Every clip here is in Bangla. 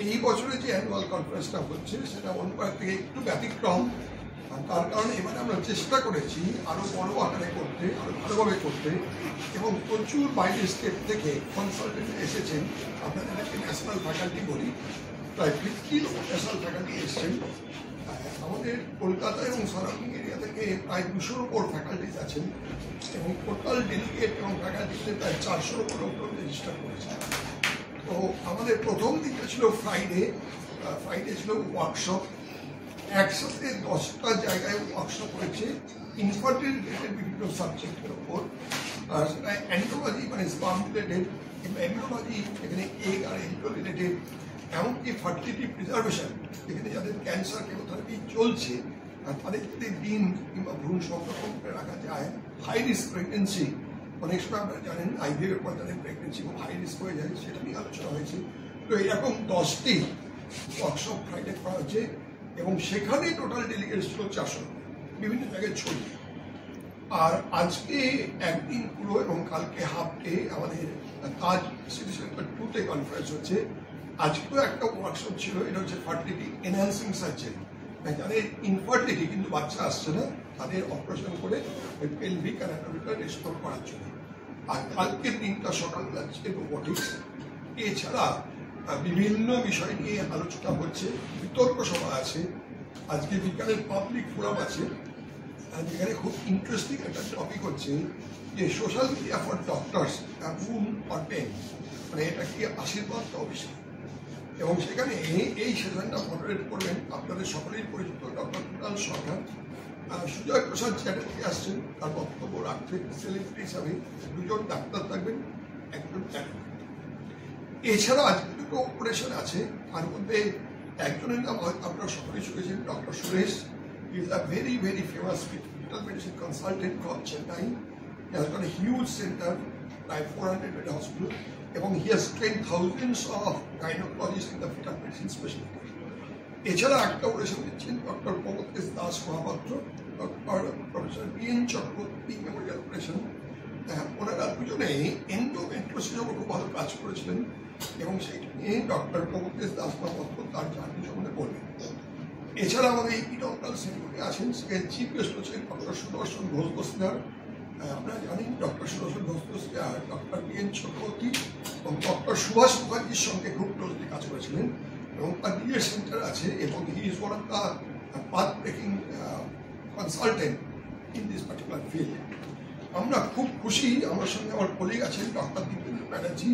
এই বছরে যে অ্যানুয়াল কনফারেন্সটা হচ্ছে সেটা অন্যবার থেকে একটু ব্যতিক্রম। তার কারণে এবারে আমরা চেষ্টা করেছি আরও বড় আকারে করতে, আরও ভালোভাবে করতে, এবং প্রচুর বাইরের স্টেট থেকে কনসালটেন্ট এসেছেন। আমরা যেটাকে ন্যাশনাল ফ্যাকাল্টি বলি, প্রায় 50 ন্যাশনাল ফ্যাকাল্টি এসেছেন। আমাদের কলকাতা এবং সারাউন্ডিং এরিয়া থেকে প্রায় 200-র উপর ফ্যাকাল্টিজ আছেন, এবং টোটাল ডেলিগেট এবং ফ্যাকাল্টিতে প্রায় 400-র উপর রেজিস্টার করেছে। তো আমাদের প্রথম দিনটা ছিল ফ্রাইডে ছিল ওয়ার্কশপ। একসাথে 10টা জায়গায় ওয়ার্কশপ হয়েছে ইনফার্টিলিটি রিলেটেড বিভিন্ন সাবজেক্টের ওপর। সেটা অ্যান্ড্রোলজি মানে স্পার্ম রিলেটেড, এমব্রিওলজি এখানে এগ আর এমব্রিও রিলেটেড, এমনকি ফার্টিলিটি প্রিজার্ভেশন এখানে যাদের ক্যান্সার কেমোথেরাপি চলছে তাদের যদি ডিম কিংবা ভ্রূণ সংরক্ষণ করে রাখা যায়। হাই রিস্ক প্রেগনেন্সি, অনেক সময় আপনারা জানেন আইভিএফের পর তাদের প্রেগনেন্সি খুব হাই রিস্ক হয়ে যায়, সেটা নিয়ে আলোচনা হয়েছে। তো এরকম 10টি ওয়ার্কশপ ফ্রাইডে করা হয়েছে, এবং সেখানে টোটাল ডেলিগেটস ছিল 400 বিভিন্ন জায়গায় ছড়িয়ে। আর আজকে একদিন পুরো এবং কালকে হাফ ডে আমাদের তাজ সিটি সেন্টার 2-তে কনফারেন্স হচ্ছে। আজকেও একটা ওয়ার্কশপ ছিল, এটা হচ্ছে ফার্টিলিটি এনহ্যান্সিং সার্জারি, যাদের ইনফার্টিলিটি কিন্তু বাচ্চা আসছে না তাদের অপারেশন করে পেলভিক আর অ্যানাটমিটা রেস্টোর করার জন্য। আর কালকের দিনটা সকালবেলা ছিল রোবোটিক্স। এছাড়া বিভিন্ন বিষয় নিয়ে আলোচনা হচ্ছে, বিতর্ক সভা আছে, আজকে বিকালের পাবলিক ফোরাম আছে, যেখানে খুব ইন্টারেস্টিং একটা টপিক হচ্ছে যে social media for doctors boon or bane, মানে এটা কি আশীর্বাদ বা অভিশাপ। এবং সেখানে এই সেশনটা মডারেট করবেন আপনাদের সকলেই পরিচিত ডক্টর কুণাল সরকার। সুজয় প্রসাদ চ্যাটার্জি আসছেন, তার বক্তব্য রাখছেন সেলিব্রিটি হিসাবে। 2জন ডাক্তার থাকবেন, একজন চ্যাটার্জি। এছাড়া আজকে 2টো অপারেশন আছে, তার মধ্যে একজনের নাম হয়তো আপনারা সকলেই শুনেছেন, doctor Suresh. He is a very, very famous fetal medicine consultant from Chennai. He has got a huge center, like 400-bed hospital, এবং he has trained thousands of gynecologists in the fetal medicine specialty. এছাড়া একটা অপারেশন দিচ্ছেন doctor Pramotesh Das Mohapatra, doctor professor BN Chakraborty memorial operation. ওনারা দুজনে এন্ডোমেট্রিওসিসের ওপর খুব ভালো কাজ করেছিলেন, এবং সেইটা নিয়ে ডক্টর প্রমোতেশ দাস মহাপাত্র তার জার্নি সম্বন্ধে বলবেন। এছাড়া আমাদের এই পিডন্টাল সেন্টারে আছেন, সেখানে চিফ গেস্ট হচ্ছেন ডক্টর সুদর্শন ঘোষ বস্তিদার। আপনারা জানেন ডক্টর সুদর্শন ঘোষ বস্তিদার ডক্টর বিএন চক্রবর্তী এবং ডক্টর সুভাষ মুখার্জির সঙ্গে খুব ক্লোজলি কাজ করেছিলেন, এবং তার নিজের সেন্টার আছে, এবং he is one of the path breaking consultant in this particular field. আমরা খুব খুশি, আমার সঙ্গে আমার কলিগ আছেন doctor Dipendra Banerjee.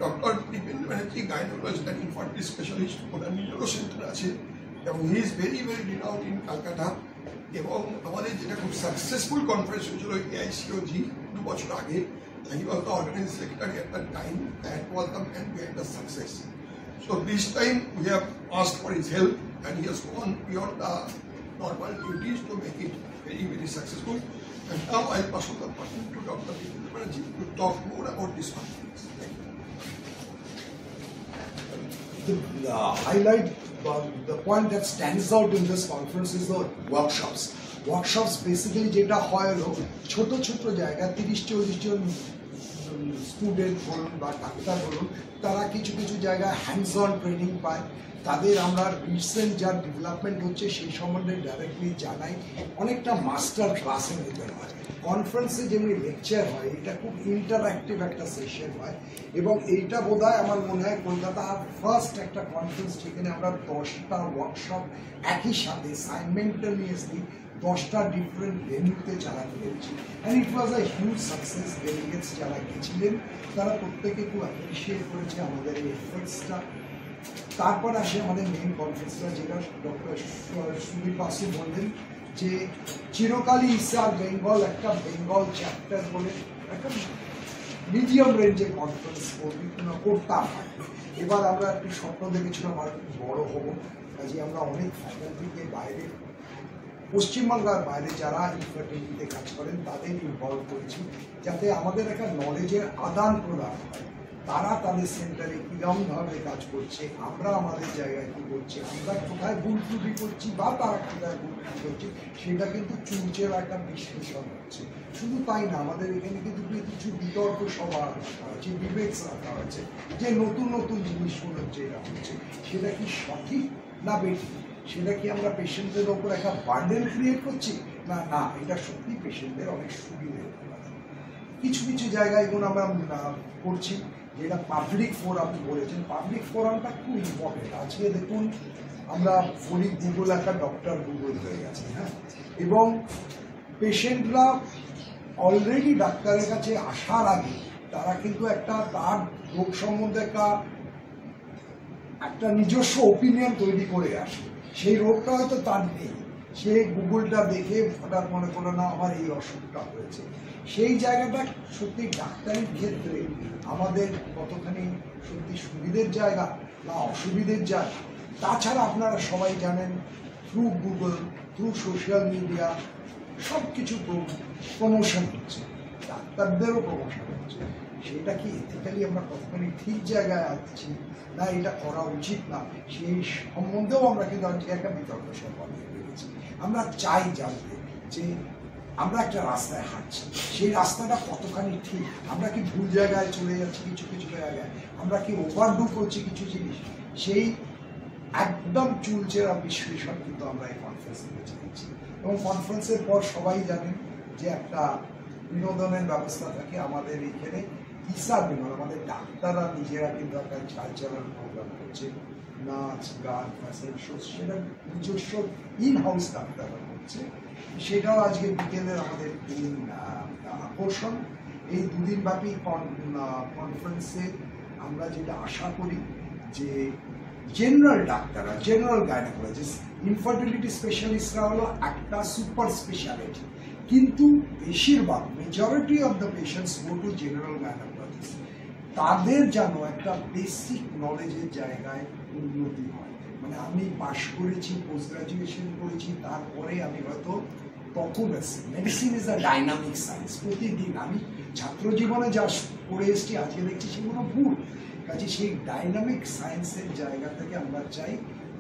Doctor Dipendra Banerjee gynaecologist and infertility specialist, ওনার নিজেরও সেন্টার আছে, এবং he is very very renowned in Calcutta. এবং আমাদের যেটা খুব সাকসেসফুল কনফারেন্স হয়েছিল AICOG 2 বছর আগে, he was the organising secretary at that time, that was the man behind the success. So this time we have asked for his help, and he has gone beyond the normal duties to make it very, very successful. And now I'll pass on the button to Dr. Dipendra Banerjee to talk more about this conference. Thank you. The highlight, the point that stands out in this conference is the workshops. Workshops basically যেটা হয় হলো ছোট ছোট জায়গা 30-40 জন স্টুডেন্ট বলুন বা ডাক্তার বলুন, তারা কিছু কিছু জায়গায় হ্যান্ডস অন ট্রেনিং পায়। তাদের আমরা রিসেন্ট যা ডেভেলপমেন্ট হচ্ছে সেই সম্বন্ধে ডাইরেক্টলি জানাই। অনেকটা মাস্টার ক্লাসের মধ্যে হয়, কনফারেন্সে যেমনি লেকচার হয়, এটা খুব ইন্টারঅ্যাক্টিভ একটা সেশন হয়। এবং এইটা বোধহয় আমার মনে হয় কলকাতার ফার্স্ট একটা কনফারেন্স যেখানে আমরা 10টা ওয়ার্কশপ একই সাথে সাইমেন্টানিয়াসলি 10টা ডিফারেন্ট ভেন্যুতে চালাতে পেরেছি। And it was a huge success. Delegates যারা গেছিলেন তারা প্রত্যেকে খুব অ্যাপ্রিসিয়েট করেছে আমাদের এই এফোর্টসটা। তারপর আসে আমাদের মেইন কনফারেন্সটা, যেটা ডক্টর সুদীপ বাসু বললেন যে চিরকালই ইসার বেঙ্গল একটা বেঙ্গল চ্যাপ্টার বলে একটা মিডিয়াম রেঞ্জের কনফারেন্স করতাম। এবার আমরা একটু স্বপ্ন দেখেছিলাম আর বড় হবো, কাজে আমরা অনেক ফ্যাকাল্টিকে বাইরে, পশ্চিমবাংলার বাইরে যারা ইনফার্টিলিটিতে কাজ করেন তাদের ইনভলভ করেছি, যাতে আমাদের একটা নলেজের আদান প্রদান হয়। তারা তাদের সেন্টারে কিরমভাবে কাজ করছে, আমরা আমাদের জায়গায় কি করছি, আমরা কোথায় ভুল ত্রুটি করছি বা তারা কোথায় ভুল ত্রুটি করছে, সেটা কিন্তু চুলচের একটা বিশ্লেষণ হচ্ছে। শুধু তাই না, আমাদের এখানে কিন্তু কিছু বিতর্ক সভা রাখা হয়েছে, ডিবেটস রাখা হয়েছে, যে নতুন নতুন জিনিসগুলো যেটা হচ্ছে সেটা কি সঠিক না বেঠিক, সেটা কি আমরা পেশেন্টদের ওপর একটা বার্ডেন ক্রিয়েট করছি না না এটা সত্যি পেশেন্টদের অনেক সুবিধে হতে পারে। কিছু কিছু জায়গায় এগুলো আমরা করছি, যেটা পাবলিক ফোরাম বলেছেন, পাবলিক ফোরামটা খুব ইম্পর্টেন্ট। আজকে দেখুন আমরা বলি গুগল একটা ডক্টর গুগল হয়ে গেছে, হ্যাঁ, এবং পেশেন্টরা অলরেডি ডাক্তারের কাছে আসার আগে তারা কিন্তু একটা তার রোগ সম্বন্ধে একটা নিজস্ব ওপিনিয়ন তৈরি করে আসে। সেই রোগটা হয়তো তার নেই, সে গুগলটা দেখে হঠাৎ মনে করলো না আমার এই অসুখটা হয়েছে। সেই জায়গাটা সত্যি ডাক্তারির ক্ষেত্রে আমাদের কতখানি সত্যি সুবিধের জায়গা না অসুবিধের জায়গা। তাছাড়া আপনারা সবাই জানেন through Google, through social media সব কিছু প্রমোশন হচ্ছে, ডাক্তারদেরও প্রমোশন হচ্ছে। সেটা কি এথিক্যালি আমরা কতখানি ঠিক জায়গায় আসছি না এটা করা উচিত না, সেই সম্বন্ধেও আমরা কিন্তু আজকে একটা বিতর্ক সভা পেয়েছি। আমরা চাই জানতে যে আমরা একটা রাস্তায় হাঁটছি, সেই রাস্তাটা কতখানি ঠিক, আমরা কি ভুল জায়গায় চলে যাচ্ছি কিছু কিছু জায়গায়, আমরা কি ওভারডু করছি কিছু জিনিস, সেই একদম চুলচেরা বিশ্লেষণ কিন্তু আমরা এই কনফারেন্সে চাইছি। এবং কনফারেন্সের পর সবাই জানেন যে একটা বিনোদনের ব্যবস্থা থাকে আমাদের এইখানে, ইসা বিনোদন, আমাদের ডাক্তাররা নিজেরা কিন্তু একটা কালচারাল প্রোগ্রাম করছে, নাচ গান ফ্যাশন শো, সেটা নিজস্ব ইন হাউস ডাক্তাররা করছে। সেটাও আজকে বিকেলের আমাদের আকর্ষণ। এই দুদিন ব্যাপী কনফারেন্সে আমরা যেটা আশা করি যে জেনারেল ডাক্তাররা, জেনারেল গাইনোকোলজিস্ট, ইনফার্টিলিটি স্পেশালিস্টরা হলো একটা সুপার স্পেশালিটি, কিন্তু বেশিরভাগ majority of the patients go to general gynaecologist. তাদের যেন একটা বেসিক নলেজের জায়গায় উন্নতি হয়। মানে আমি পাশ করেছি, পোস্ট গ্রাজুয়েশন করেছি, তারপরে আমি হয়তো তখন medicine is a dynamic science. প্রতিদিন আমি ছাত্র জীবনে যা পড়ে এসেছি আজকে দেখছি সেগুলো ভুল। কাজে সেই ডাইনামিক সায়েন্সের জায়গা থেকে আমরা চাই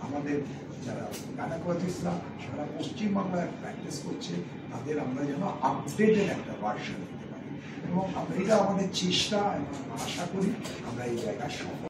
আমাদের যারা গাইনোকোলজিস্টরা সারা পশ্চিমবাংলায় প্র্যাকটিস করছে তাদের আমরা যেন আপডেটেড একটা ভার্সন দিতে পারি, এবং এটা আমাদের চেষ্টা এবং আশা করি আমরা এই জায়গায় সফল।